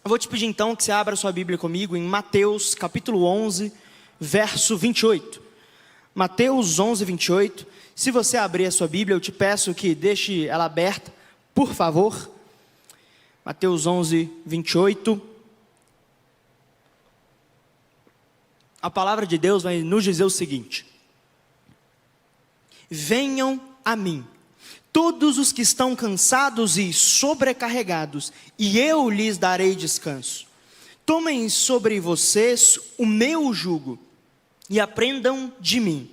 Eu vou te pedir então que você abra sua Bíblia comigo em Mateus capítulo 11, verso 28. Mateus 11, 28. Se você abrir a sua Bíblia, eu te peço que deixe ela aberta, por favor. Mateus 11, 28. A palavra de Deus vai nos dizer o seguinte: venham a mim, todos os que estão cansados e sobrecarregados, e eu lhes darei descanso. Tomem sobre vocês o meu jugo, e aprendam de mim,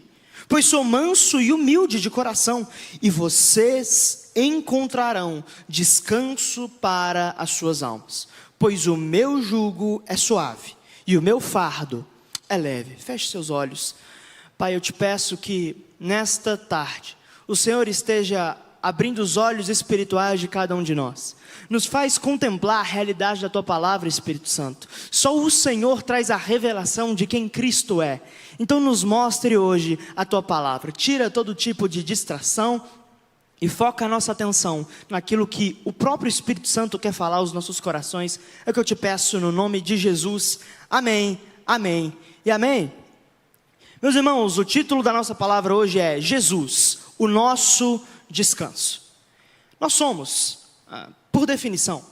pois sou manso e humilde de coração, e vocês encontrarão descanso para as suas almas, pois o meu jugo é suave, e o meu fardo é leve. Feche seus olhos. Pai, eu te peço que nesta tarde o Senhor esteja abrindo os olhos espirituais de cada um de nós. Nos faz contemplar a realidade da Tua palavra, Espírito Santo. Só o Senhor traz a revelação de quem Cristo é. Então nos mostre hoje a Tua palavra. Tira todo tipo de distração e foca a nossa atenção naquilo que o próprio Espírito Santo quer falar aos nossos corações. É o que eu te peço no nome de Jesus. Amém, amém e amém. Meus irmãos, o título da nossa palavra hoje é Jesus, o nosso descanso. Nós somos, por definição,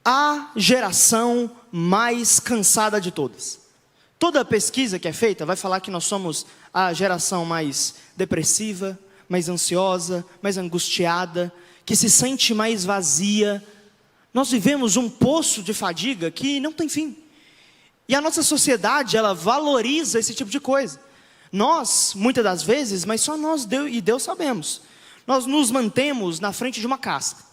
a geração mais cansada de todas. Toda pesquisa que é feita vai falar que nós somos a geração mais depressiva, mais ansiosa, mais angustiada, que se sente mais vazia. Nós vivemos um poço de fadiga que não tem fim. E a nossa sociedade, ela valoriza esse tipo de coisa. Nós, muitas das vezes, mas só nós e Deus sabemos, nós nos mantemos na frente de uma casca.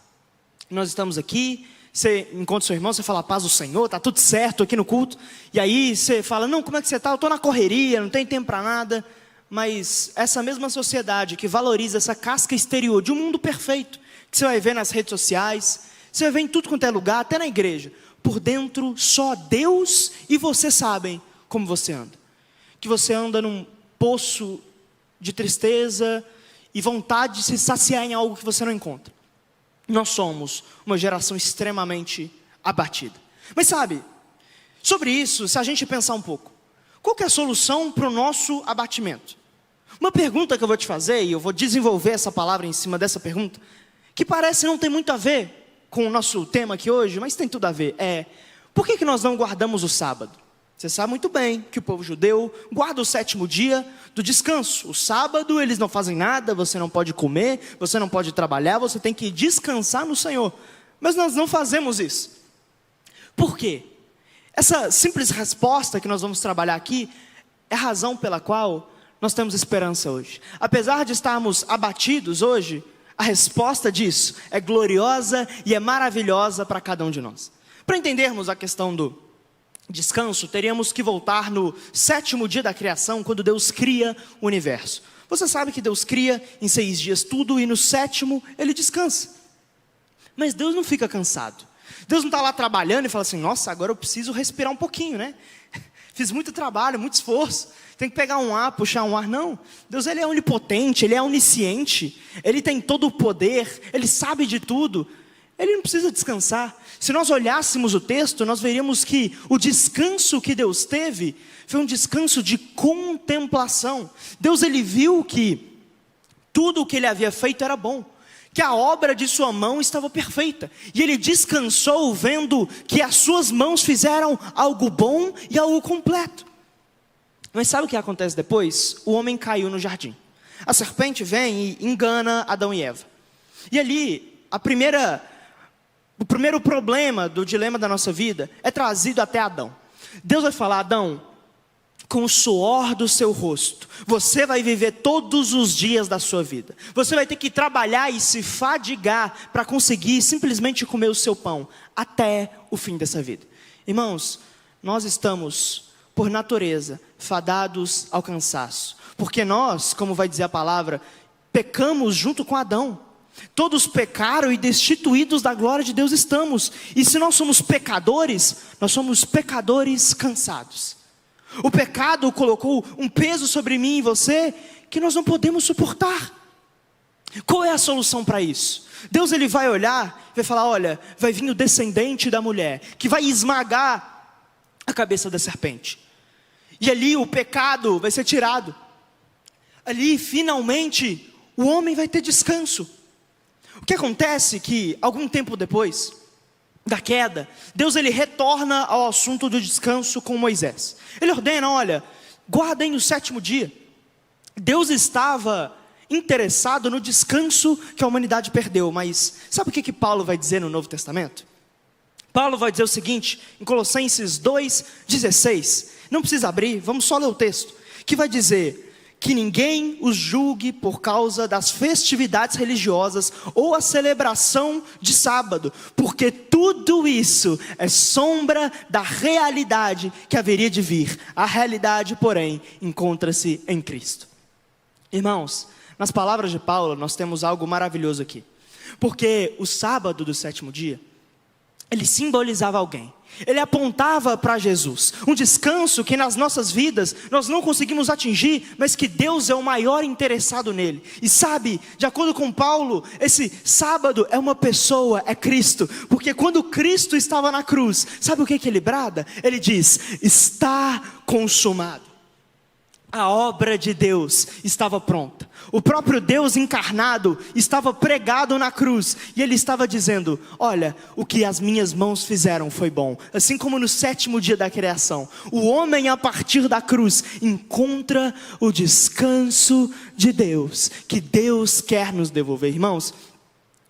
Nós estamos aqui, você encontra seu irmão, você fala, paz do Senhor, está tudo certo aqui no culto. E aí você fala, não, como é que você está? Eu estou na correria, não tenho tempo para nada. Mas essa mesma sociedade que valoriza essa casca exterior de um mundo perfeito, que você vai ver nas redes sociais, você vai ver em tudo quanto é lugar, até na igreja. Por dentro, só Deus e você sabem como você anda. Que você anda num poço de tristeza e vontade de se saciar em algo que você não encontra. Nós somos uma geração extremamente abatida. Mas sabe, sobre isso, se a gente pensar um pouco, qual que é a solução para o nosso abatimento? Uma pergunta que eu vou te fazer, e eu vou desenvolver essa palavra em cima dessa pergunta, que parece não ter muito a ver com o nosso tema aqui hoje, mas tem tudo a ver, por que nós não guardamos o sábado? Você sabe muito bem que o povo judeu guarda o 7º dia do descanso. O sábado eles não fazem nada, você não pode comer, você não pode trabalhar, você tem que descansar no Senhor. Mas nós não fazemos isso. Por quê? Essa simples resposta que nós vamos trabalhar aqui é a razão pela qual nós temos esperança hoje. Apesar de estarmos abatidos hoje, a resposta disso é gloriosa e é maravilhosa para cada um de nós. Para entendermos a questão do descanso, teríamos que voltar no 7º dia da criação, quando Deus cria o universo. Você sabe que Deus cria em 6 dias tudo e no 7º Ele descansa. Mas Deus não fica cansado. Deus não está lá trabalhando e fala assim, nossa, agora eu preciso respirar um pouquinho, né? Fiz muito trabalho, muito esforço, tem que pegar um ar, puxar um ar. Não, Deus Ele é onipotente, Ele é onisciente, Ele tem todo o poder, Ele sabe de tudo. Ele não precisa descansar. Se nós olhássemos o texto, nós veríamos que o descanso que Deus teve foi um descanso de contemplação. Deus, Ele viu que tudo o que Ele havia feito era bom, que a obra de sua mão estava perfeita, e Ele descansou vendo que as suas mãos fizeram algo bom e algo completo. Mas sabe o que acontece depois? O homem caiu no jardim. A serpente vem e engana Adão e Eva. E ali, o primeiro problema do dilema da nossa vida é trazido até Adão. Deus vai falar, Adão, com o suor do seu rosto, você vai viver todos os dias da sua vida. Você vai ter que trabalhar e se fadigar para conseguir simplesmente comer o seu pão até o fim dessa vida. Irmãos, nós estamos, por natureza, fadados ao cansaço. Porque nós, como vai dizer a palavra, pecamos junto com Adão. Todos pecaram e destituídos da glória de Deus estamos. E se nós somos pecadores, nós somos pecadores cansados. O pecado colocou um peso sobre mim e você que nós não podemos suportar. Qual é a solução para isso? Deus ele vai olhar, vai falar, olha, vai vir o descendente da mulher, que vai esmagar a cabeça da serpente. E ali o pecado vai ser tirado. Ali finalmente o homem vai ter descanso. O que acontece é que algum tempo depois da queda, Deus ele retorna ao assunto do descanso com Moisés. Ele ordena, olha, guardem o 7º dia. Deus estava interessado no descanso que a humanidade perdeu, mas sabe o que Paulo vai dizer no Novo Testamento? Paulo vai dizer o seguinte, em Colossenses 2,16, não precisa abrir, vamos só ler o texto, que vai dizer que ninguém os julgue por causa das festividades religiosas ou a celebração de sábado, porque tudo isso é sombra da realidade que haveria de vir. A realidade, porém, encontra-se em Cristo. Irmãos, nas palavras de Paulo, nós temos algo maravilhoso aqui. Porque o sábado do 7º dia, ele simbolizava alguém. Ele apontava para Jesus. Um descanso que nas nossas vidas nós não conseguimos atingir, mas que Deus é o maior interessado nele. E sabe, de acordo com Paulo, esse sábado é uma pessoa, é Cristo. Porque quando Cristo estava na cruz, sabe o que ele brada? Ele diz, está consumado. A obra de Deus estava pronta. O próprio Deus encarnado estava pregado na cruz. E ele estava dizendo, olha, o que as minhas mãos fizeram foi bom. Assim como no 7º dia da criação, o homem a partir da cruz encontra o descanso de Deus, que Deus quer nos devolver. Irmãos,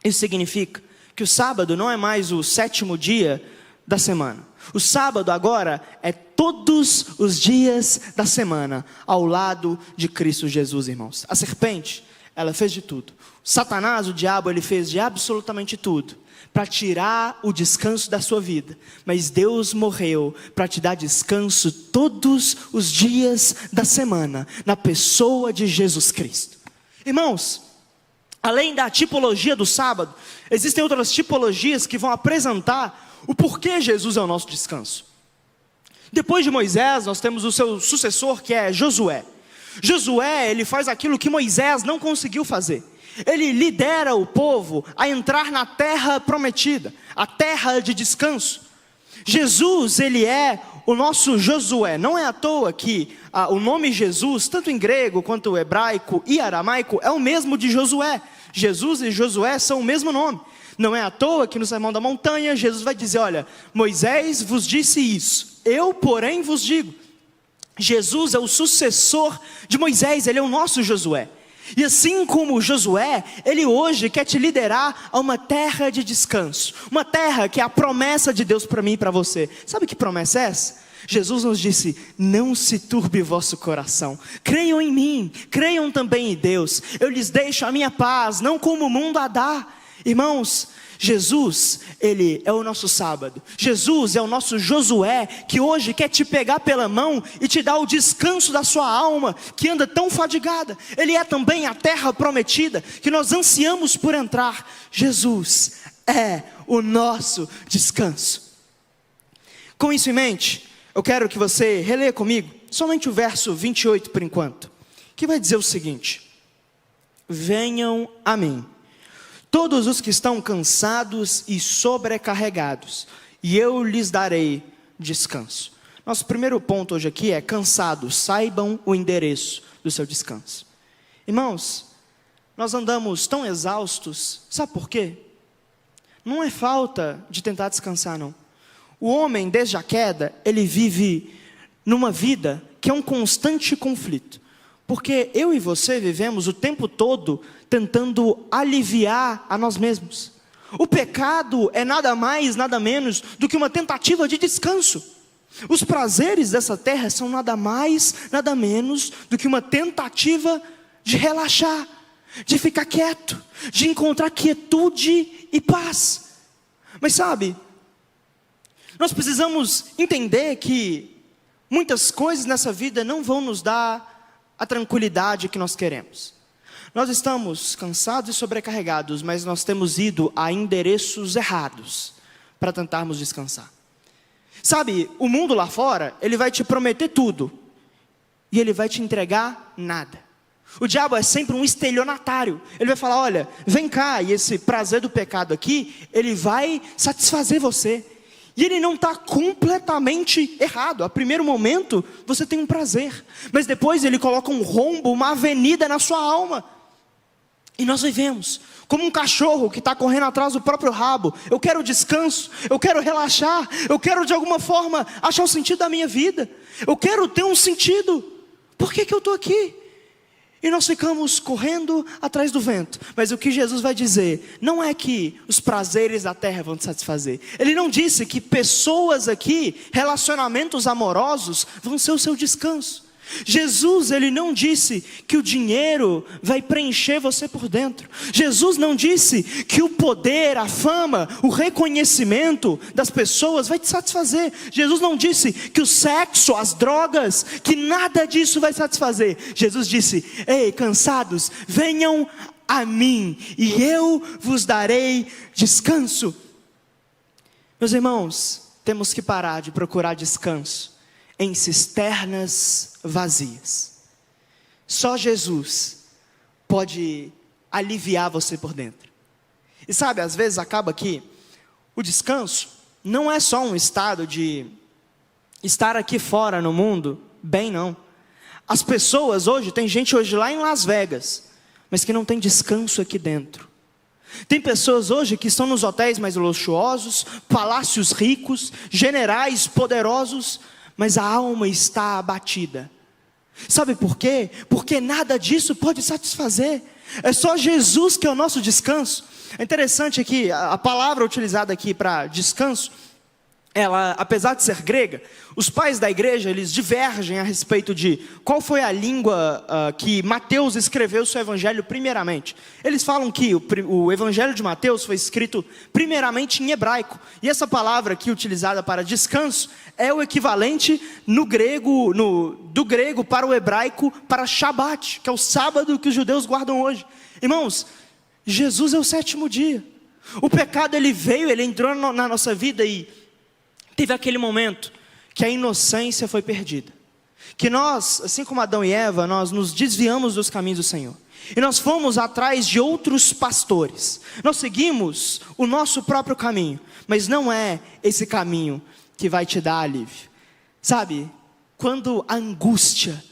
isso significa que o sábado não é mais o 7º dia da semana. O sábado agora é todos os dias da semana, ao lado de Cristo Jesus, irmãos. A serpente, ela fez de tudo. Satanás, o diabo, ele fez de absolutamente tudo para tirar o descanso da sua vida. Mas Deus morreu para te dar descanso todos os dias da semana, na pessoa de Jesus Cristo. Irmãos, além da tipologia do sábado, existem outras tipologias que vão apresentar o porquê Jesus é o nosso descanso. Depois de Moisés, nós temos o seu sucessor, que é Josué. Josué, ele faz aquilo que Moisés não conseguiu fazer. Ele lidera o povo a entrar na terra prometida, a terra de descanso. Jesus, ele é o nosso Josué. Não é à toa que o nome Jesus, tanto em grego quanto hebraico e aramaico, é o mesmo de Josué. Jesus e Josué são o mesmo nome. Não é à toa que no Sermão da Montanha, Jesus vai dizer, olha, Moisés vos disse isso, eu porém vos digo. Jesus é o sucessor de Moisés, ele é o nosso Josué. E assim como Josué, ele hoje quer te liderar a uma terra de descanso. Uma terra que é a promessa de Deus para mim e para você. Sabe que promessa é essa? Jesus nos disse, não se turbe vosso coração. Creiam em mim, creiam também em Deus. Eu lhes deixo a minha paz, não como o mundo a dá. Irmãos, Jesus, ele é o nosso sábado. Jesus é o nosso Josué, que hoje quer te pegar pela mão e te dar o descanso da sua alma, que anda tão fadigada. Ele é também a terra prometida, que nós ansiamos por entrar. Jesus é o nosso descanso. Com isso em mente, eu quero que você releia comigo, somente o verso 28 por enquanto, que vai dizer o seguinte: venham a mim todos os que estão cansados e sobrecarregados, e eu lhes darei descanso. Nosso primeiro ponto hoje aqui é cansados, saibam o endereço do seu descanso. Irmãos, nós andamos tão exaustos, sabe por quê? Não é falta de tentar descansar, não. O homem, desde a queda, ele vive numa vida que é um constante conflito. Porque eu e você vivemos o tempo todo tentando aliviar a nós mesmos. O pecado é nada mais, nada menos do que uma tentativa de descanso. Os prazeres dessa terra são nada mais, nada menos do que uma tentativa de relaxar, de ficar quieto, de encontrar quietude e paz. Mas sabe, nós precisamos entender que muitas coisas nessa vida não vão nos dar a tranquilidade que nós queremos. Nós estamos cansados e sobrecarregados, mas nós temos ido a endereços errados para tentarmos descansar. Sabe, o mundo lá fora, ele vai te prometer tudo e ele vai te entregar nada. O diabo é sempre um estelionatário. Ele vai falar, olha, vem cá, e esse prazer do pecado aqui, ele vai satisfazer você. E ele não está completamente errado. A primeiro momento, você tem um prazer. Mas depois ele coloca um rombo, uma avenida na sua alma. E nós vivemos como um cachorro que está correndo atrás do próprio rabo. Eu quero descanso, eu quero relaxar, eu quero de alguma forma achar o sentido da minha vida. Eu quero ter um sentido. Por que eu estou aqui? E nós ficamos correndo atrás do vento. Mas o que Jesus vai dizer, não é que os prazeres da terra vão te satisfazer. Ele não disse que pessoas aqui, relacionamentos amorosos, vão ser o seu descanso. Jesus, ele não disse que o dinheiro vai preencher você por dentro. Jesus não disse que o poder, a fama, o reconhecimento das pessoas vai te satisfazer. Jesus não disse que o sexo, as drogas, que nada disso vai satisfazer. Jesus disse, ei, cansados, venham a mim e eu vos darei descanso. Meus irmãos, temos que parar de procurar descanso em cisternas vazias. Só Jesus pode aliviar você por dentro. E sabe, às vezes acaba que o descanso não é só um estado de estar aqui fora no mundo, bem não. As pessoas hoje, tem gente hoje lá em Las Vegas, mas que não tem descanso aqui dentro. Tem pessoas hoje que estão nos hotéis mais luxuosos, palácios ricos, generais poderosos, mas a alma está abatida. Sabe por quê? Porque nada disso pode satisfazer. É só Jesus que é o nosso descanso. É interessante aqui, a palavra utilizada aqui para descanso, ela, apesar de ser grega, os pais da igreja, eles divergem a respeito de qual foi a língua que Mateus escreveu o seu evangelho primeiramente. Eles falam que o evangelho de Mateus foi escrito primeiramente em hebraico. E essa palavra aqui utilizada para descanso é o equivalente no grego, do grego para o hebraico para Shabat, que é o sábado que os judeus guardam hoje. Irmãos, Jesus é o sétimo dia. O pecado ele veio, ele entrou na nossa vida e teve aquele momento que a inocência foi perdida. Que nós, assim como Adão e Eva, nós nos desviamos dos caminhos do Senhor. E nós fomos atrás de outros pastores. Nós seguimos o nosso próprio caminho. Mas não é esse caminho que vai te dar alívio. Sabe, quando a angústia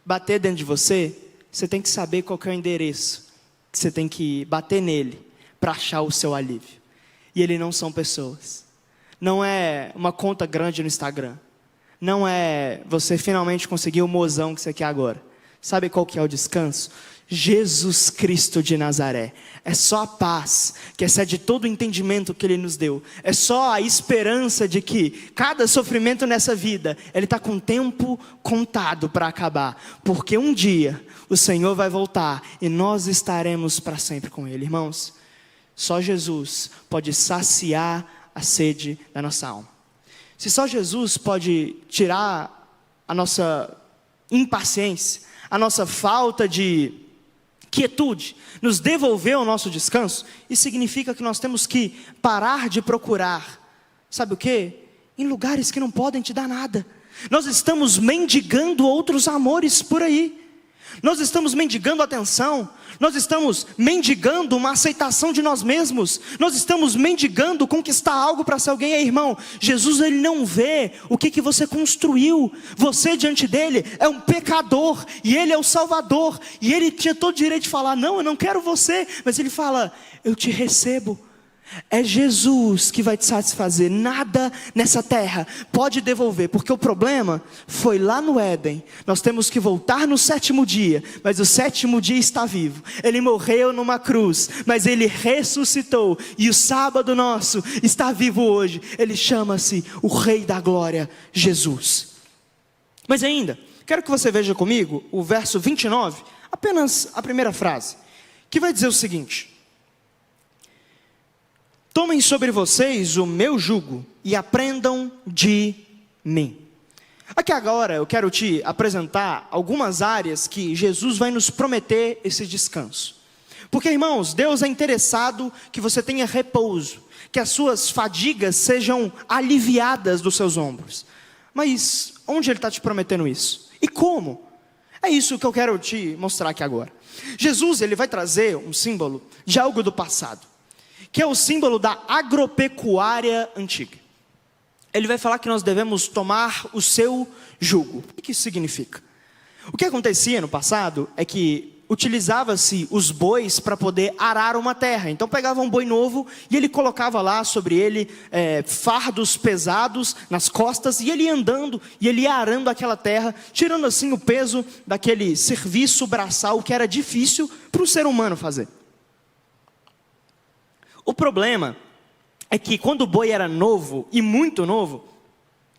bater dentro de você, você tem que saber qual que é o endereço que você tem que bater nele para achar o seu alívio. E ele não são pessoas. Não é uma conta grande no Instagram. Não é você finalmente conseguir o mozão que você quer agora. Sabe qual que é o descanso? Jesus Cristo de Nazaré. É só a paz que excede todo o entendimento que Ele nos deu. É só a esperança de que cada sofrimento nessa vida, ele está com tempo contado para acabar. Porque um dia o Senhor vai voltar e nós estaremos para sempre com Ele. Irmãos, só Jesus pode saciar a sede da nossa alma. Se só Jesus pode tirar a nossa impaciência, a nossa falta de quietude, nos devolver o nosso descanso, isso significa que nós temos que parar de procurar, sabe o quê? Em lugares que não podem te dar nada. Nós estamos mendigando outros amores por aí. Nós estamos mendigando atenção, nós estamos mendigando uma aceitação de nós mesmos, nós estamos mendigando conquistar algo para ser alguém. Aí, irmão, Jesus ele não vê o que você construiu. Você diante dele é um pecador e ele é o Salvador, e ele tinha todo o direito de falar, não, eu não quero você, mas ele fala, eu te recebo. É Jesus que vai te satisfazer. Nada nessa terra pode devolver, porque o problema foi lá no Éden. Nós temos que voltar no sétimo dia, mas o sétimo dia está vivo. Ele morreu numa cruz, mas ele ressuscitou, e o sábado nosso está vivo hoje. Ele chama-se o Rei da Glória, Jesus. Mas ainda, quero que você veja comigo o verso 29, apenas a primeira frase, que vai dizer o seguinte: tomem sobre vocês o meu jugo e aprendam de mim. Aqui agora eu quero te apresentar algumas áreas que Jesus vai nos prometer esse descanso. Porque, irmãos, Deus é interessado que você tenha repouso, que as suas fadigas sejam aliviadas dos seus ombros. Mas onde Ele está te prometendo isso? E como? É isso que eu quero te mostrar aqui agora. Jesus, ele vai trazer um símbolo de algo do passado, que é o símbolo da agropecuária antiga. Ele vai falar que nós devemos tomar o seu jugo. O que isso significa? O que acontecia no passado é que utilizava-se os bois para poder arar uma terra. Então pegava um boi novo e ele colocava lá sobre ele fardos pesados nas costas, e ele ia andando e ele ia arando aquela terra, tirando assim o peso daquele serviço braçal que era difícil para o ser humano fazer. O problema é que quando o boi era novo, e muito novo,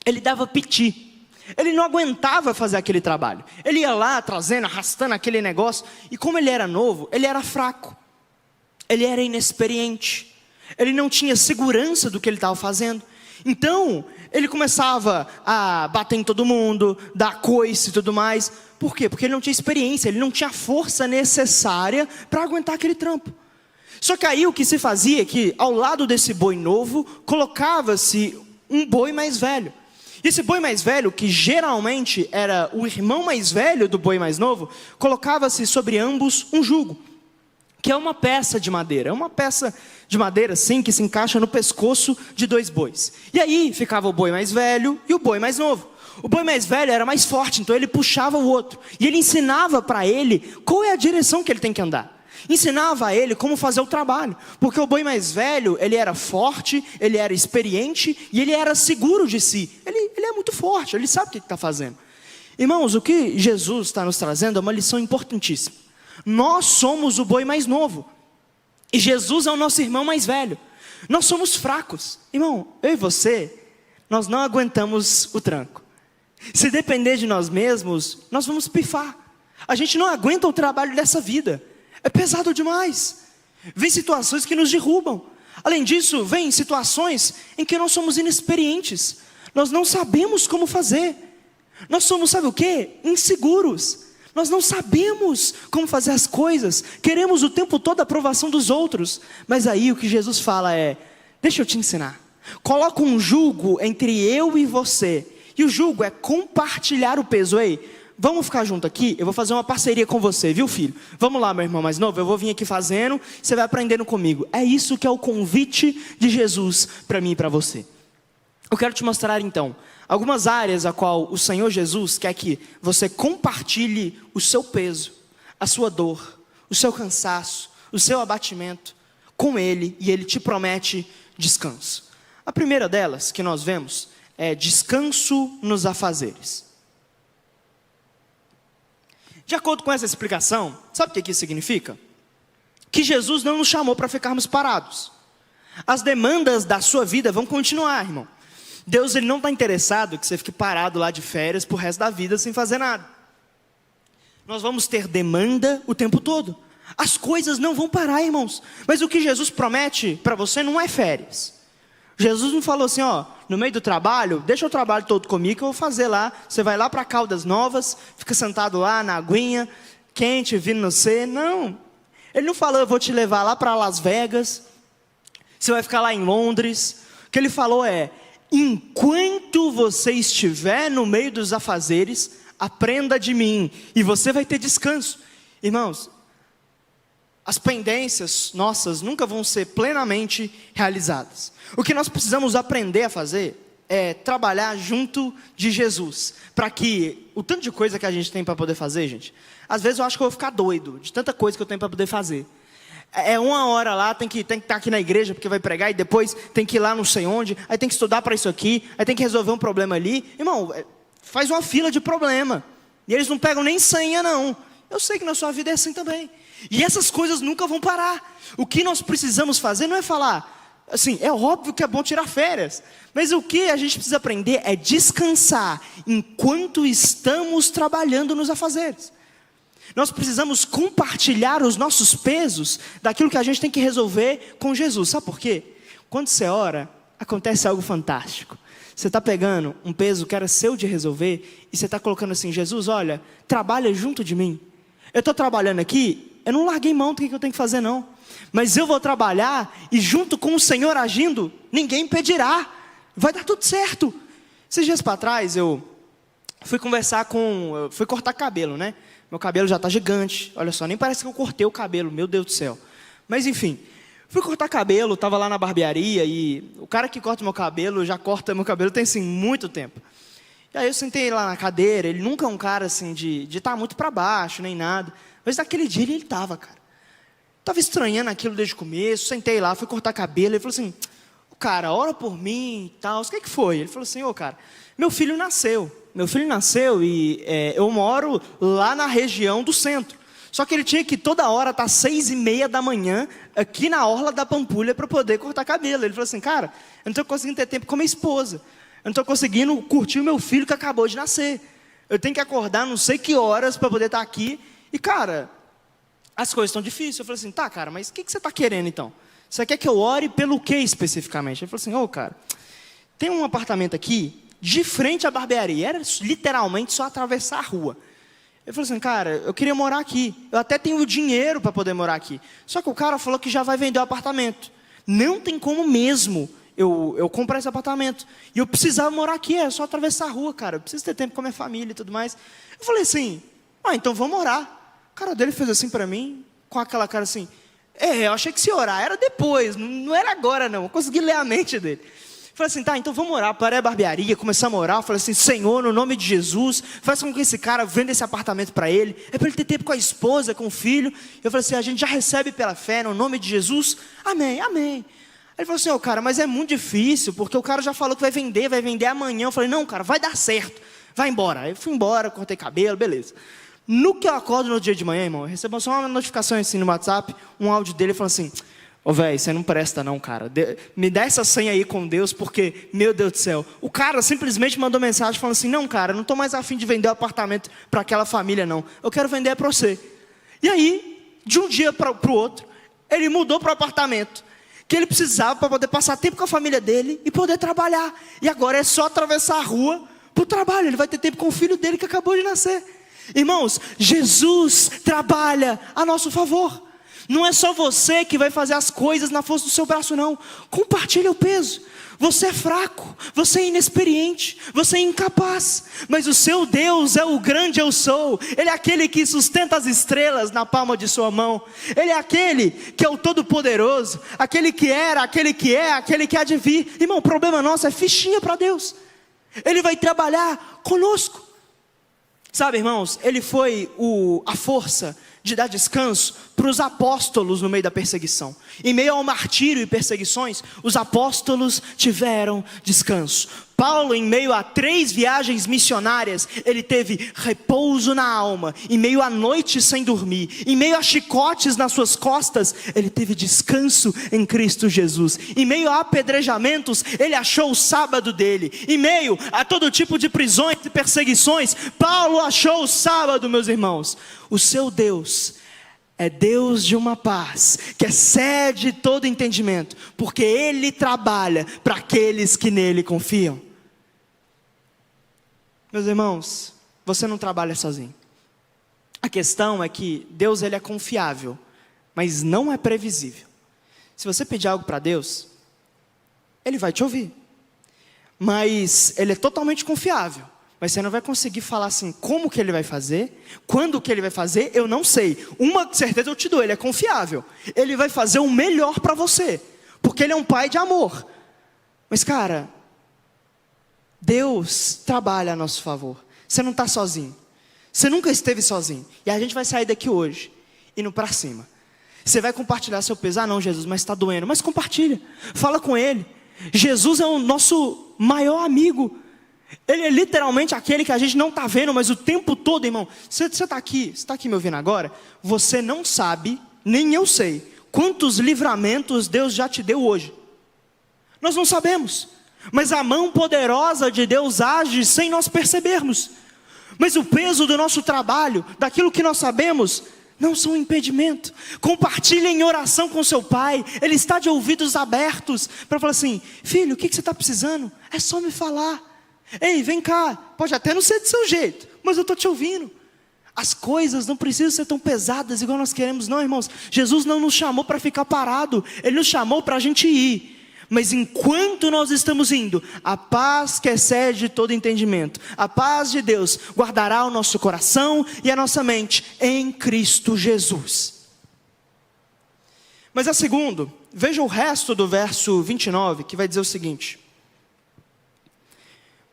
ele dava piti. Ele não aguentava fazer aquele trabalho. Ele ia lá, trazendo, arrastando aquele negócio. E como ele era novo, ele era fraco. Ele era inexperiente. Ele não tinha segurança do que ele estava fazendo. Então, ele começava a bater em todo mundo, dar coice e tudo mais. Por quê? Porque ele não tinha experiência, ele não tinha a força necessária para aguentar aquele trampo. Só que aí o que se fazia é que, ao lado desse boi novo, colocava-se um boi mais velho. Esse boi mais velho, que geralmente era o irmão mais velho do boi mais novo, colocava-se sobre ambos um jugo, que é uma peça de madeira. É uma peça de madeira, sim, que se encaixa no pescoço de dois bois. E aí ficava o boi mais velho e o boi mais novo. O boi mais velho era mais forte, então ele puxava o outro. E ele ensinava para ele qual é a direção que ele tem que andar. Ensinava a ele como fazer o trabalho, porque o boi mais velho, ele era forte, ele era experiente e ele era seguro de si. Ele é muito forte, ele sabe o que está fazendo. Irmãos, o que Jesus está nos trazendo é uma lição importantíssima. Nós somos o boi mais novo e Jesus é o nosso irmão mais velho. Nós somos fracos. Irmão, eu e você, nós não aguentamos o tranco. Se depender de nós mesmos, nós vamos pifar. A gente não aguenta o trabalho dessa vida. É pesado demais. Vem situações que nos derrubam. Além disso, vem situações em que nós somos inexperientes. Nós não sabemos como fazer. Nós somos, sabe o quê? Inseguros. Nós não sabemos como fazer as coisas. Queremos o tempo todo a aprovação dos outros. Mas aí o que Jesus fala é: deixa eu te ensinar. Coloca um jugo entre eu e você. E o jugo é compartilhar o peso. Ei, vamos ficar junto aqui? Eu vou fazer uma parceria com você, viu, filho? Vamos lá, meu irmão mais novo, eu vou vir aqui fazendo, você vai aprendendo comigo. É isso que é o convite de Jesus para mim e para você. Eu quero te mostrar então algumas áreas a qual o Senhor Jesus quer que você compartilhe o seu peso, a sua dor, o seu cansaço, o seu abatimento com Ele, e Ele te promete descanso. A primeira delas que nós vemos é descanso nos afazeres. De acordo com essa explicação, sabe o que isso significa? Que Jesus não nos chamou para ficarmos parados. As demandas da sua vida vão continuar, irmão. Deus, ele não está interessado que você fique parado lá de férias pro resto da vida sem fazer nada. Nós vamos ter demanda o tempo todo. As coisas não vão parar, irmãos. Mas o que Jesus promete para você não é férias. Jesus não falou assim, ó, no meio do trabalho, deixa o trabalho todo comigo que eu vou fazer lá. Você vai lá para Caldas Novas, fica sentado lá na aguinha, quente, vindo no C. Não. Ele não falou, eu vou te levar lá para Las Vegas, você vai ficar lá em Londres. O que ele falou é: enquanto você estiver no meio dos afazeres, aprenda de mim, e você vai ter descanso. Irmãos, as pendências nossas nunca vão ser plenamente realizadas. O que nós precisamos aprender a fazer é trabalhar junto de Jesus, para que o tanto de coisa que a gente tem para poder fazer, gente, às vezes eu acho que eu vou ficar doido de tanta coisa que eu tenho para poder fazer. É uma hora lá, tem que estar aqui na igreja porque vai pregar, e depois tem que ir lá não sei onde, aí tem que estudar para isso aqui, aí tem que resolver um problema ali. Irmão, faz uma fila de problema, e eles não pegam nem senha não. Eu sei que na sua vida é assim também. E essas coisas nunca vão parar. O que nós precisamos fazer não é falar, assim, é óbvio que é bom tirar férias, mas o que a gente precisa aprender é descansar enquanto estamos trabalhando nos afazeres. Nós precisamos compartilhar os nossos pesos daquilo que a gente tem que resolver com Jesus. Sabe por quê? Quando você ora, acontece algo fantástico. Você está pegando um peso que era seu de resolver, e você está colocando assim: Jesus, olha, trabalha junto de mim. Eu estou trabalhando aqui, eu não larguei mão do que eu tenho que fazer não, mas eu vou trabalhar, e junto com o Senhor agindo, ninguém impedirá, vai dar tudo certo. Esses dias para trás, eu fui cortar cabelo, né? Meu cabelo já tá gigante, olha só, nem parece que eu cortei o cabelo, meu Deus do céu. Mas enfim, fui cortar cabelo, tava lá na barbearia e o cara que corta meu cabelo, já corta meu cabelo tem assim muito tempo. E aí eu sentei lá na cadeira, ele nunca é um cara assim de estar muito para baixo, nem nada. Mas naquele dia ele tava, cara. Tava estranhando aquilo desde o começo, sentei lá, fui cortar cabelo, ele falou assim, cara, ora por mim e tal, o que foi? Ele falou assim, cara, meu filho nasceu e eu moro lá na região do centro. Só que ele tinha que toda hora estar 6:30 da manhã aqui na orla da Pampulha para poder cortar cabelo. Ele falou assim, cara, eu não estou conseguindo ter tempo com a minha esposa. Eu não estou conseguindo curtir o meu filho que acabou de nascer. Eu tenho que acordar não sei que horas para poder estar aqui. E cara, as coisas estão difíceis. Eu falei assim, tá cara, mas o que você está querendo então? Você quer que eu ore pelo que especificamente? Ele falou assim, cara, tem um apartamento aqui de frente à barbearia. Era literalmente só atravessar a rua. Ele falou assim, cara, eu queria morar aqui. Eu até tenho dinheiro para poder morar aqui. Só que o cara falou que já vai vender o apartamento. Não tem como mesmo eu comprar esse apartamento. E eu precisava morar aqui, é só atravessar a rua, cara. Eu preciso ter tempo com a minha família e tudo mais. Eu falei assim, então vamos orar. O cara dele fez assim para mim, com aquela cara assim, eu achei que se orar era depois, não era agora não. Eu consegui ler a mente dele. Falei assim, tá, então vamos orar. Parei a barbearia, começamos a orar. Falei assim, Senhor, no nome de Jesus, faz com que esse cara venda esse apartamento para ele. É para ele ter tempo com a esposa, com o filho. Eu falei assim, a gente já recebe pela fé, no nome de Jesus. Amém, amém. Ele falou assim, cara, mas é muito difícil, porque o cara já falou que vai vender amanhã. Eu falei, não, cara, vai dar certo, vai embora. Aí eu fui embora, cortei cabelo, beleza. No que eu acordo no dia de manhã, irmão, eu recebo só uma notificação assim no WhatsApp, um áudio dele falando assim, velho, você não presta não, cara. Me dá essa senha aí com Deus, porque, meu Deus do céu. O cara simplesmente mandou mensagem falando assim, não, cara, não estou mais afim de vender o apartamento para aquela família, não. Eu quero vender para você. E aí, de um dia para o outro, ele mudou para o apartamento que ele precisava para poder passar tempo com a família dele e poder trabalhar. E agora é só atravessar a rua para o trabalho. Ele vai ter tempo com o filho dele que acabou de nascer. Irmãos, Jesus trabalha a nosso favor. Não é só você que vai fazer as coisas na força do seu braço, não. Compartilha o peso. Você é fraco, você é inexperiente, você é incapaz. Mas o seu Deus é o grande eu sou. Ele é aquele que sustenta as estrelas na palma de sua mão. Ele é aquele que é o todo-poderoso. Aquele que era, aquele que é, aquele que há de vir. Irmão, o problema nosso é fichinha para Deus. Ele vai trabalhar conosco. Sabe, irmãos, ele foi a força de dar descanso para os apóstolos no meio da perseguição. Em meio ao martírio e perseguições, os apóstolos tiveram descanso. Paulo, em meio a 3 viagens missionárias, ele teve repouso na alma. Em meio a noite sem dormir, em meio a chicotes nas suas costas, ele teve descanso em Cristo Jesus. Em meio a apedrejamentos, ele achou o sábado dele. Em meio a todo tipo de prisões e perseguições, Paulo achou o sábado, meus irmãos. O seu Deus é Deus de uma paz que excede todo entendimento, porque Ele trabalha para aqueles que nele confiam. Meus irmãos, você não trabalha sozinho. A questão é que Deus, ele é confiável, mas não é previsível. Se você pedir algo para Deus, Ele vai te ouvir, mas Ele é totalmente confiável. Mas você não vai conseguir falar assim, como que Ele vai fazer, quando que Ele vai fazer, eu não sei. Uma certeza eu te dou, Ele é confiável. Ele vai fazer o melhor para você, porque Ele é um Pai de amor. Mas cara, Deus trabalha a nosso favor. Você não está sozinho. Você nunca esteve sozinho. E a gente vai sair daqui hoje, indo para cima. Você vai compartilhar seu peso. Não, Jesus, mas está doendo. Mas compartilha, fala com Ele. Jesus é o nosso maior amigo. Ele é literalmente aquele que a gente não está vendo, mas o tempo todo, irmão. Você está aqui me ouvindo agora? Você não sabe, nem eu sei, quantos livramentos Deus já te deu hoje. Nós não sabemos, mas a mão poderosa de Deus age sem nós percebermos. Mas o peso do nosso trabalho, daquilo que nós sabemos, não são um impedimento. Compartilhe em oração com seu pai. Ele está de ouvidos abertos para falar assim, filho, o que você está precisando? É só me falar. Ei, vem cá, pode até não ser do seu jeito, mas eu estou te ouvindo. As coisas não precisam ser tão pesadas igual nós queremos, não, irmãos. Jesus não nos chamou para ficar parado, Ele nos chamou para a gente ir. Mas enquanto nós estamos indo, a paz que excede todo entendimento, a paz de Deus guardará o nosso coração e a nossa mente em Cristo Jesus. Mas a segundo, veja o resto do verso 29, que vai dizer o seguinte: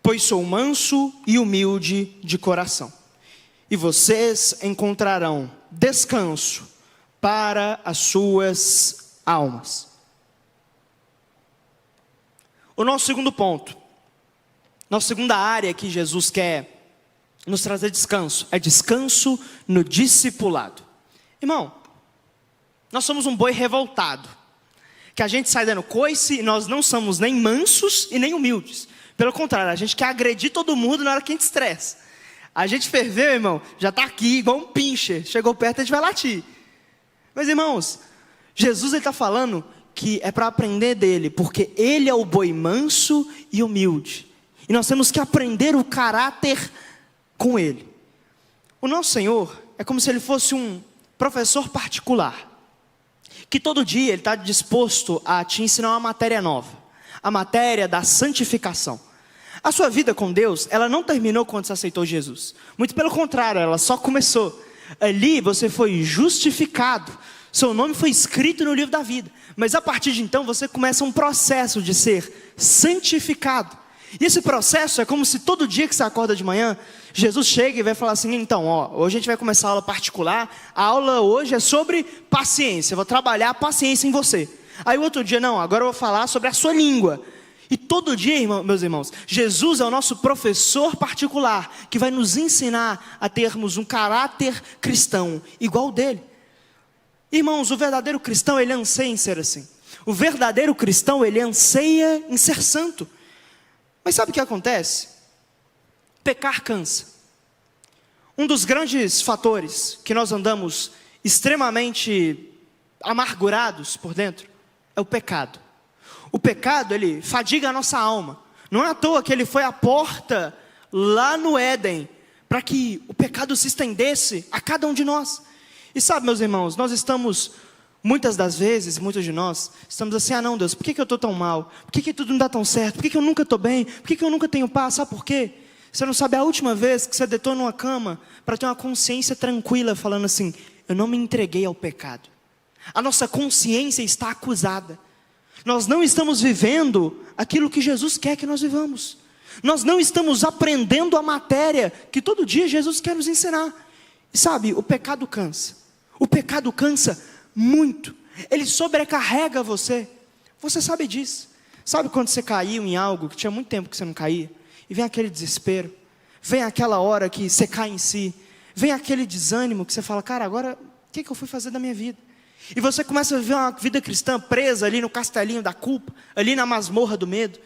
pois sou manso e humilde de coração, e vocês encontrarão descanso para as suas almas. O nosso segundo ponto, nossa segunda área que Jesus quer nos trazer descanso, é descanso no discipulado. Irmão, nós somos um boi revoltado, que a gente sai dando coice e nós não somos nem mansos e nem humildes. Pelo contrário, a gente quer agredir todo mundo na hora que a gente estressa. A gente ferveu, irmão, já está aqui igual um pincher, chegou perto a gente vai latir. Mas irmãos, Jesus está falando que é para aprender dele, porque ele é o boi manso e humilde. E nós temos que aprender o caráter com ele. O nosso Senhor é como se ele fosse um professor particular, que todo dia ele está disposto a te ensinar uma matéria nova, a matéria da santificação. A sua vida com Deus, ela não terminou quando você aceitou Jesus. Muito pelo contrário, ela só começou. Ali você foi justificado, seu nome foi escrito no livro da vida. Mas a partir de então você começa um processo de ser santificado. E esse processo é como se todo dia que você acorda de manhã, Jesus chega e vai falar assim: então, hoje a gente vai começar a aula particular. A aula hoje é sobre paciência, eu vou trabalhar a paciência em você. Aí o outro dia, não, agora eu vou falar sobre a sua língua. E todo dia, meus irmãos, Jesus é o nosso professor particular, que vai nos ensinar a termos um caráter cristão igual dele. Irmãos, o verdadeiro cristão, ele anseia em ser assim. O verdadeiro cristão, ele anseia em ser santo. Mas sabe o que acontece? Pecar cansa. Um dos grandes fatores que nós andamos extremamente amargurados por dentro é o pecado. O pecado, ele fadiga a nossa alma. Não é à toa que ele foi a porta lá no Éden, para que o pecado se estendesse a cada um de nós. E sabe, meus irmãos, nós estamos, muitas das vezes, muitos de nós, estamos assim: ah não, Deus, por que eu estou tão mal? Por que tudo não dá tão certo? Por que eu nunca estou bem? Por que eu nunca tenho paz? Sabe por quê? Você não sabe a última vez que você deitou numa cama para ter uma consciência tranquila, falando assim: eu não me entreguei ao pecado. A nossa consciência está acusada. Nós não estamos vivendo aquilo que Jesus quer que nós vivamos. Nós não estamos aprendendo a matéria que todo dia Jesus quer nos ensinar. E sabe, o pecado cansa. O pecado cansa muito. Ele sobrecarrega você. Você sabe disso. Sabe quando você caiu em algo que tinha muito tempo que você não caía? E vem aquele desespero. Vem aquela hora que você cai em si. Vem aquele desânimo que você fala: cara, agora o que eu fui fazer da minha vida? E você começa a viver uma vida cristã presa ali no castelinho da culpa, ali na masmorra do medo.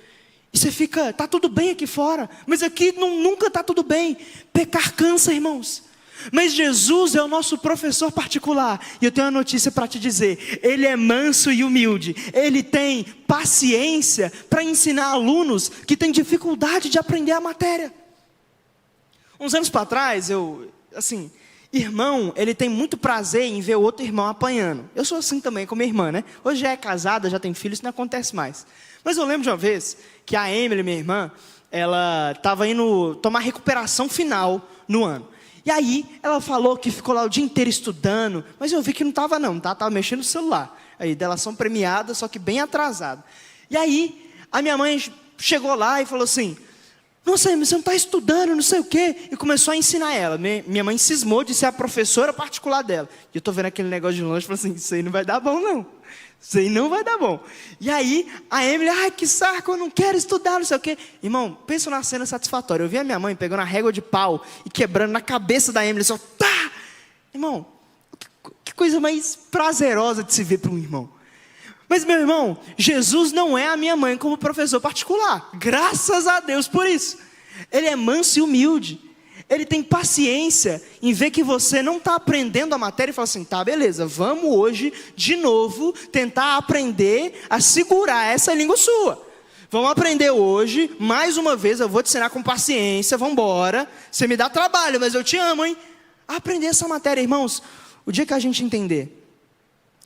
E você fica: está tudo bem aqui fora, mas aqui nunca está tudo bem. Pecar cansa, irmãos. Mas Jesus é o nosso professor particular. E eu tenho uma notícia para te dizer: ele é manso e humilde. Ele tem paciência para ensinar alunos que têm dificuldade de aprender a matéria. Uns anos para trás, irmão, ele tem muito prazer em ver o outro irmão apanhando. Eu sou assim também com minha irmã, né? Hoje já é casada, já tem filho, isso não acontece mais. Mas eu lembro de uma vez que a Emily, minha irmã, ela estava indo tomar recuperação final no ano. E aí, ela falou que ficou lá o dia inteiro estudando, mas eu vi que não estava não, tá? Estava mexendo no celular. Aí, delação premiada, só que bem atrasada. E aí, a minha mãe chegou lá e falou assim: nossa, você não está estudando, não sei o quê. E começou a ensinar ela. Minha mãe cismou de ser a professora particular dela. E eu estou vendo aquele negócio de longe e falei assim: isso aí não vai dar bom não. Isso aí não vai dar bom. E aí, a Emily: ai, que saco, eu não quero estudar, não sei o quê. Irmão, pensa numa cena satisfatória. Eu vi a minha mãe pegando a régua de pau e quebrando na cabeça da Emily, só tá! Irmão, que coisa mais prazerosa de se ver para um irmão. Mas, meu irmão, Jesus não é a minha mãe como professor particular. Graças a Deus por isso. Ele é manso e humilde. Ele tem paciência em ver que você não está aprendendo a matéria e fala assim: tá, beleza, vamos hoje, de novo, tentar aprender a segurar essa língua sua. Vamos aprender hoje, mais uma vez, eu vou te ensinar com paciência, vamos embora. Você me dá trabalho, mas eu te amo, hein? Aprender essa matéria, irmãos. O dia que a gente entender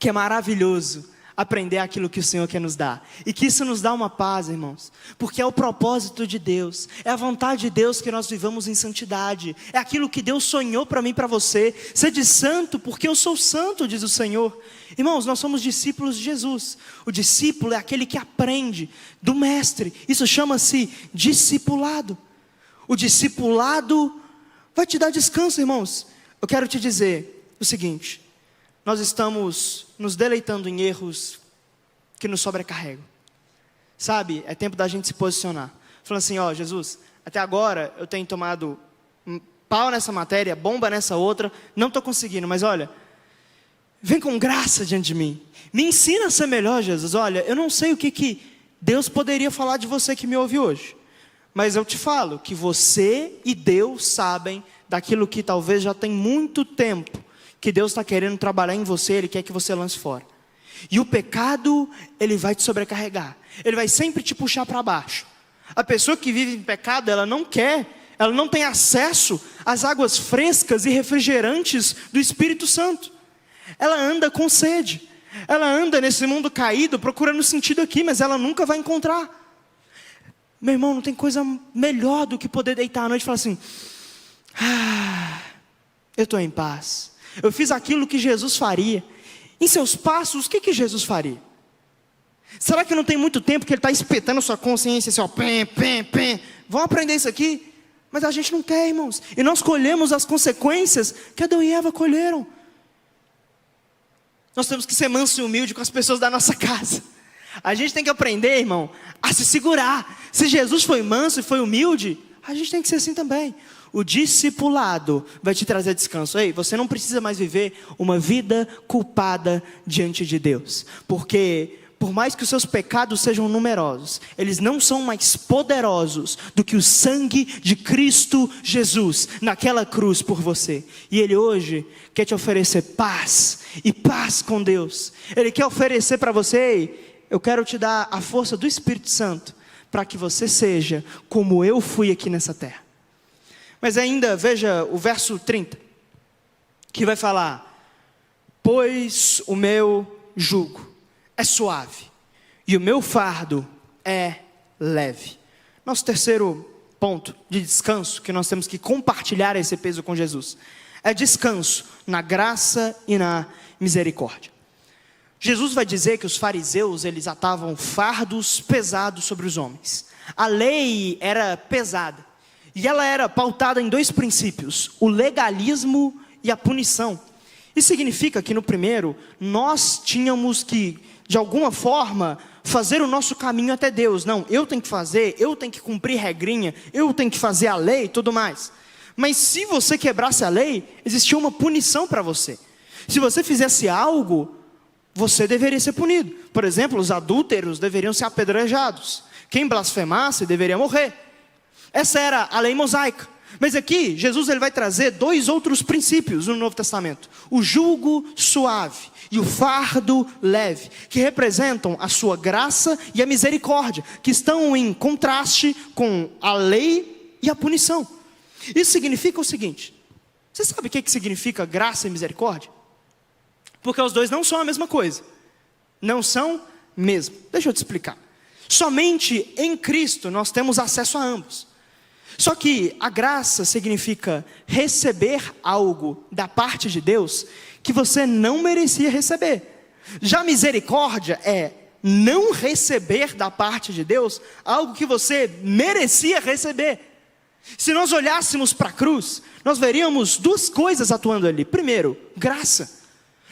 que é maravilhoso aprender aquilo que o Senhor quer nos dar. E que isso nos dá uma paz, irmãos. Porque é o propósito de Deus. É a vontade de Deus que nós vivamos em santidade. É aquilo que Deus sonhou para mim e para você. Sede santo porque eu sou santo, diz o Senhor. Irmãos, nós somos discípulos de Jesus. O discípulo é aquele que aprende do mestre. Isso chama-se discipulado. O discipulado vai te dar descanso, irmãos. Eu quero te dizer o seguinte: nós estamos nos deleitando em erros que nos sobrecarregam. Sabe, é tempo da gente se posicionar. Falando assim, ó, Jesus, até agora eu tenho tomado pau nessa matéria, bomba nessa outra, não estou conseguindo, mas olha, vem com graça diante de mim. Me ensina a ser melhor, Jesus. Olha, eu não sei o que Deus poderia falar de você que me ouve hoje. Mas eu te falo que você e Deus sabem daquilo que talvez já tem muito tempo que Deus está querendo trabalhar em você, Ele quer que você lance fora. E o pecado, ele vai te sobrecarregar. Ele vai sempre te puxar para baixo. A pessoa que vive em pecado, ela não tem acesso às águas frescas e refrigerantes do Espírito Santo. Ela anda com sede. Ela anda nesse mundo caído, procurando sentido aqui, mas ela nunca vai encontrar. Meu irmão, não tem coisa melhor do que poder deitar à noite e falar assim, eu estou em paz. Eu fiz aquilo que Jesus faria. Em seus passos, o que Jesus faria? Será que não tem muito tempo que Ele está espetando a sua consciência assim, ó, pem. Vamos aprender isso aqui? Mas a gente não quer, irmãos. E nós colhemos as consequências que Adão e Eva colheram. Nós temos que ser manso e humilde com as pessoas da nossa casa. A gente tem que aprender, irmão, a se segurar. Se Jesus foi manso e foi humilde, a gente tem que ser assim também. O discipulado vai te trazer descanso. Ei, você não precisa mais viver uma vida culpada diante de Deus. Porque, por mais que os seus pecados sejam numerosos, eles não são mais poderosos do que o sangue de Cristo Jesus naquela cruz por você. E Ele hoje quer te oferecer paz e paz com Deus. Ele quer oferecer para você, ei, eu quero te dar a força do Espírito Santo para que você seja como eu fui aqui nessa terra. Mas ainda, veja o verso 30, que vai falar, pois o meu jugo é suave, e o meu fardo é leve. Nosso terceiro ponto de descanso, que nós temos que compartilhar esse peso com Jesus, é descanso na graça e na misericórdia. Jesus vai dizer que os fariseus, eles atavam fardos pesados sobre os homens. A lei era pesada. E ela era pautada em dois princípios, o legalismo e a punição. Isso significa que no primeiro, nós tínhamos que, de alguma forma, fazer o nosso caminho até Deus. Não, eu tenho que fazer, eu tenho que cumprir regrinha, eu tenho que fazer a lei e tudo mais. Mas se você quebrasse a lei, existia uma punição para você. Se você fizesse algo, você deveria ser punido. Por exemplo, os adúlteros deveriam ser apedrejados. Quem blasfemasse deveria morrer. Essa era a lei mosaica. Mas aqui, Jesus ele vai trazer dois outros princípios no Novo Testamento. O jugo suave e o fardo leve, que representam a sua graça e a misericórdia, que estão em contraste com a lei e a punição. Isso significa o seguinte, você sabe o que significa graça e misericórdia? Porque os dois não são a mesma coisa. Não são mesmo. Deixa eu te explicar. Somente em Cristo nós temos acesso a ambos. Só que a graça significa receber algo da parte de Deus que você não merecia receber. Já a misericórdia é não receber da parte de Deus algo que você merecia receber. Se nós olhássemos para a cruz, nós veríamos duas coisas atuando ali. Primeiro, graça.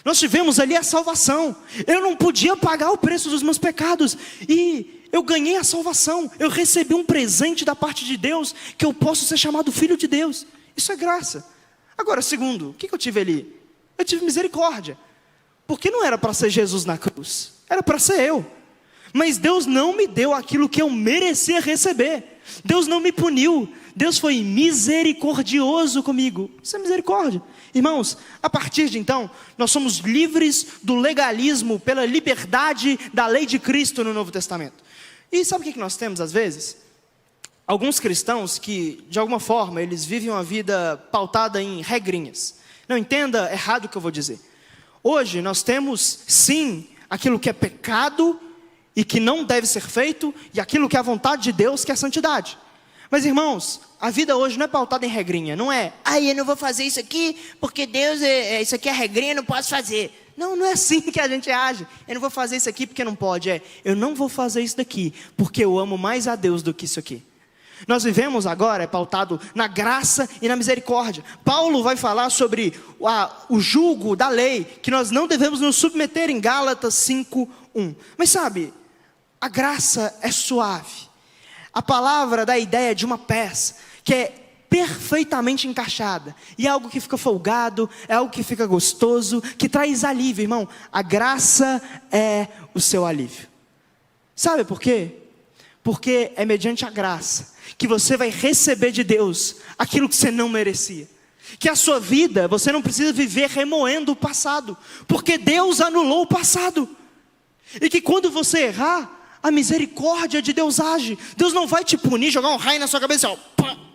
Nós tivemos ali a salvação. Eu não podia pagar o preço dos meus pecados e eu ganhei a salvação, eu recebi um presente da parte de Deus, que eu posso ser chamado filho de Deus. Isso é graça. Agora, segundo, o que eu tive ali? Eu tive misericórdia. Porque não era para ser Jesus na cruz, era para ser eu. Mas Deus não me deu aquilo que eu merecia receber. Deus não me puniu. Deus foi misericordioso comigo. Isso é misericórdia. Irmãos, a partir de então, nós somos livres do legalismo pela liberdade da lei de Cristo no Novo Testamento. E sabe o que nós temos às vezes? Alguns cristãos que, de alguma forma, eles vivem uma vida pautada em regrinhas. Não entenda errado o que eu vou dizer. Hoje nós temos, sim, aquilo que é pecado e que não deve ser feito, e aquilo que é a vontade de Deus, que é a santidade. Mas irmãos, a vida hoje não é pautada em regrinha, não é, eu não vou fazer isso aqui, porque Deus, isso aqui é regrinha, não posso fazer. Não, não é assim que a gente age. Eu não vou fazer isso aqui porque não pode. Eu não vou fazer isso daqui, porque eu amo mais a Deus do que isso aqui. Nós vivemos agora, pautado na graça e na misericórdia. Paulo vai falar sobre o jugo da lei, que nós não devemos nos submeter em Gálatas 5:1. Mas sabe, a graça é suave. A palavra dá a ideia de uma peça que é perfeitamente encaixada, e é algo que fica folgado, é algo que fica gostoso, que traz alívio, irmão. A graça é o seu alívio. Sabe por quê? Porque é mediante a graça que você vai receber de Deus aquilo que você não merecia. Que a sua vida, você não precisa viver remoendo o passado, porque Deus anulou o passado. E que quando você errar, a misericórdia de Deus age. Deus não vai te punir, jogar um raio na sua cabeça,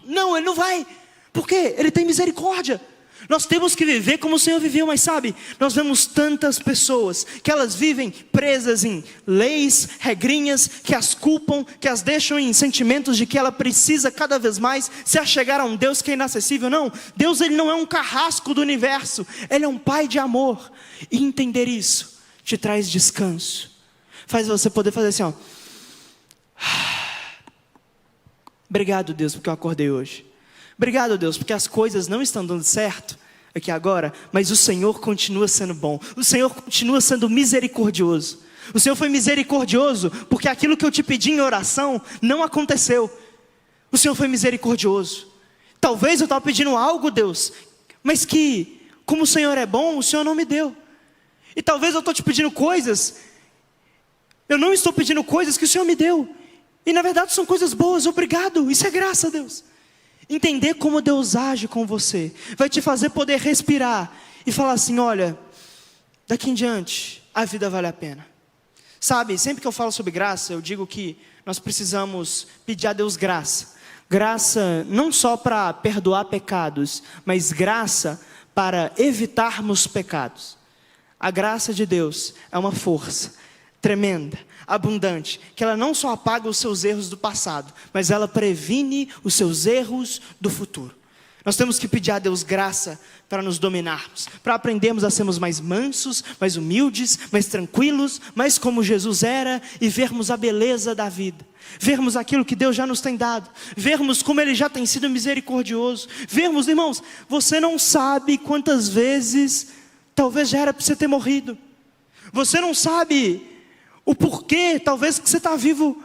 não, Ele não vai. Por quê? Ele tem misericórdia. Nós temos que viver como o Senhor viveu, mas sabe, nós vemos tantas pessoas que elas vivem presas em leis, regrinhas, que as culpam, que as deixam em sentimentos de que ela precisa cada vez mais se achegar a um Deus que é inacessível. Não, Deus, Ele não é um carrasco do universo, Ele é um Pai de amor. E entender isso te traz descanso, faz você poder fazer assim, obrigado, Deus, porque eu acordei hoje. Obrigado, Deus, porque as coisas não estão dando certo aqui agora, mas o Senhor continua sendo bom. O Senhor continua sendo misericordioso. O Senhor foi misericordioso porque aquilo que eu te pedi em oração não aconteceu. O Senhor foi misericordioso. Talvez eu estava pedindo algo, Deus, mas que, como o Senhor é bom, o Senhor não me deu. E talvez eu estou te pedindo coisas, eu não estou pedindo coisas que o Senhor me deu. E na verdade são coisas boas, obrigado, isso é graça, Deus. Entender como Deus age com você vai te fazer poder respirar e falar assim, olha, daqui em diante a vida vale a pena. Sabe, sempre que eu falo sobre graça, eu digo que nós precisamos pedir a Deus graça. Graça não só para perdoar pecados, mas graça para evitarmos pecados. A graça de Deus é uma força tremenda, abundante, que ela não só apaga os seus erros do passado, mas ela previne os seus erros do futuro. Nós temos que pedir a Deus graça para nos dominarmos, para aprendermos a sermos mais mansos, mais humildes, mais tranquilos, mais como Jesus era, e vermos a beleza da vida, vermos aquilo que Deus já nos tem dado, vermos como Ele já tem sido misericordioso, vermos, irmãos, você não sabe quantas vezes talvez já era para você ter morrido, você não sabe o porquê, talvez que você está vivo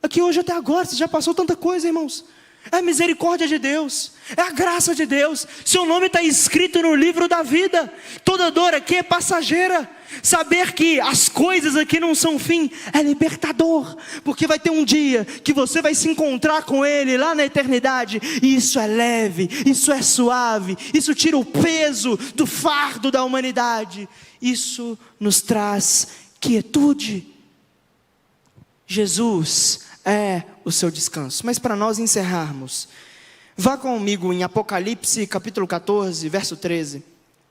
aqui hoje até agora, você já passou tanta coisa, irmãos. É a misericórdia de Deus, é a graça de Deus. Seu nome está escrito no livro da vida. Toda dor aqui é passageira. Saber que as coisas aqui não são fim é libertador, porque vai ter um dia que você vai se encontrar com Ele lá na eternidade, e isso é leve, isso é suave, isso tira o peso do fardo da humanidade, isso nos traz quietude. Jesus é o seu descanso. Mas para nós encerrarmos, vá comigo em Apocalipse capítulo 14, verso 13,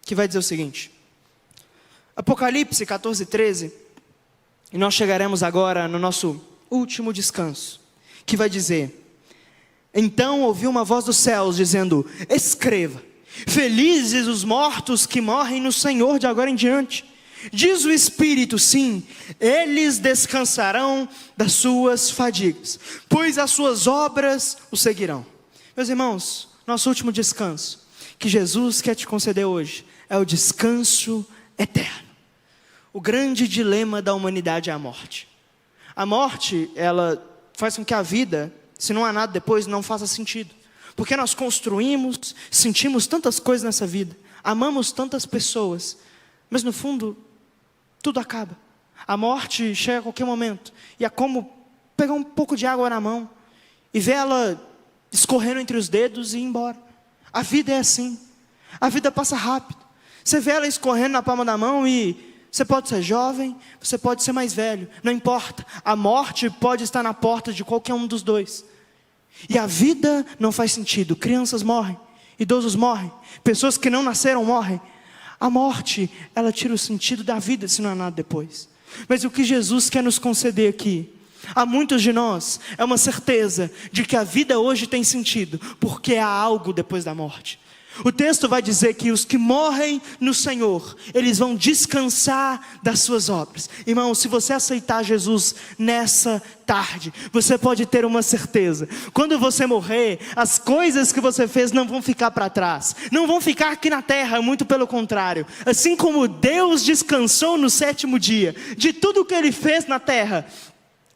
que vai dizer o seguinte. Apocalipse 14, 13, e nós chegaremos agora no nosso último descanso, que vai dizer: então ouvi uma voz dos céus dizendo, escreva, felizes os mortos que morrem no Senhor de agora em diante. Diz o Espírito, sim, eles descansarão das suas fadigas, pois as suas obras o seguirão. Meus irmãos, nosso último descanso, que Jesus quer te conceder hoje, é o descanso eterno. O grande dilema da humanidade é a morte. A morte, ela faz com que a vida, se não há nada depois, não faça sentido. Porque nós construímos, sentimos tantas coisas nessa vida, amamos tantas pessoas, mas no fundo tudo acaba. A morte chega a qualquer momento, e é como pegar um pouco de água na mão e ver ela escorrendo entre os dedos e ir embora. A vida é assim, a vida passa rápido. Você vê ela escorrendo na palma da mão, e você pode ser jovem, você pode ser mais velho, não importa. A morte pode estar na porta de qualquer um dos dois. E a vida não faz sentido. Crianças morrem, idosos morrem, pessoas que não nasceram morrem. A morte, ela tira o sentido da vida se não há nada depois. Mas o que Jesus quer nos conceder aqui, a muitos de nós, é uma certeza de que a vida hoje tem sentido, porque há algo depois da morte. O texto vai dizer que os que morrem no Senhor, eles vão descansar das suas obras. Irmão, se você aceitar Jesus nessa tarde, você pode ter uma certeza: quando você morrer, as coisas que você fez não vão ficar para trás, não vão ficar aqui na terra, muito pelo contrário. Assim como Deus descansou no 7º dia de tudo que Ele fez na terra,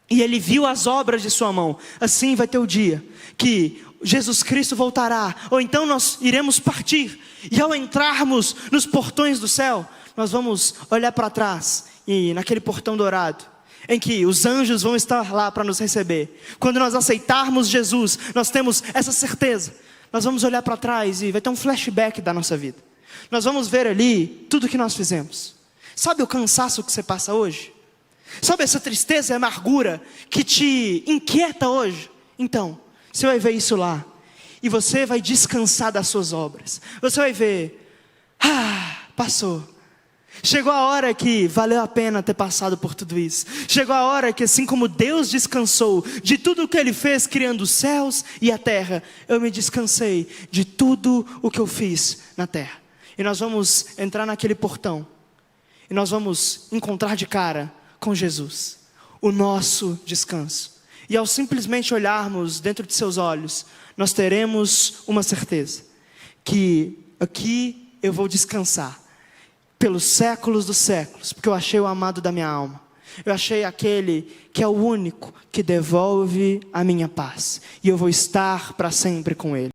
e Ele viu as obras de sua mão, assim vai ter o dia que Jesus Cristo voltará, ou então nós iremos partir, e ao entrarmos nos portões do céu, nós vamos olhar para trás, e naquele portão dourado, em que os anjos vão estar lá para nos receber. Quando nós aceitarmos Jesus, nós temos essa certeza. Nós vamos olhar para trás e vai ter um flashback da nossa vida. Nós vamos ver ali tudo que nós fizemos. Sabe o cansaço que você passa hoje? Sabe essa tristeza e amargura que te inquieta hoje? Então, você vai ver isso lá, e você vai descansar das suas obras. Você vai ver, passou. Chegou a hora que valeu a pena ter passado por tudo isso. Chegou a hora que, assim como Deus descansou de tudo o que Ele fez, criando os céus e a terra, eu me descansei de tudo o que eu fiz na terra. E nós vamos entrar naquele portão, e nós vamos encontrar de cara com Jesus, o nosso descanso. E ao simplesmente olharmos dentro de seus olhos, nós teremos uma certeza, que aqui eu vou descansar, pelos séculos dos séculos, porque eu achei o amado da minha alma. Eu achei aquele que é o único que devolve a minha paz, e eu vou estar para sempre com Ele.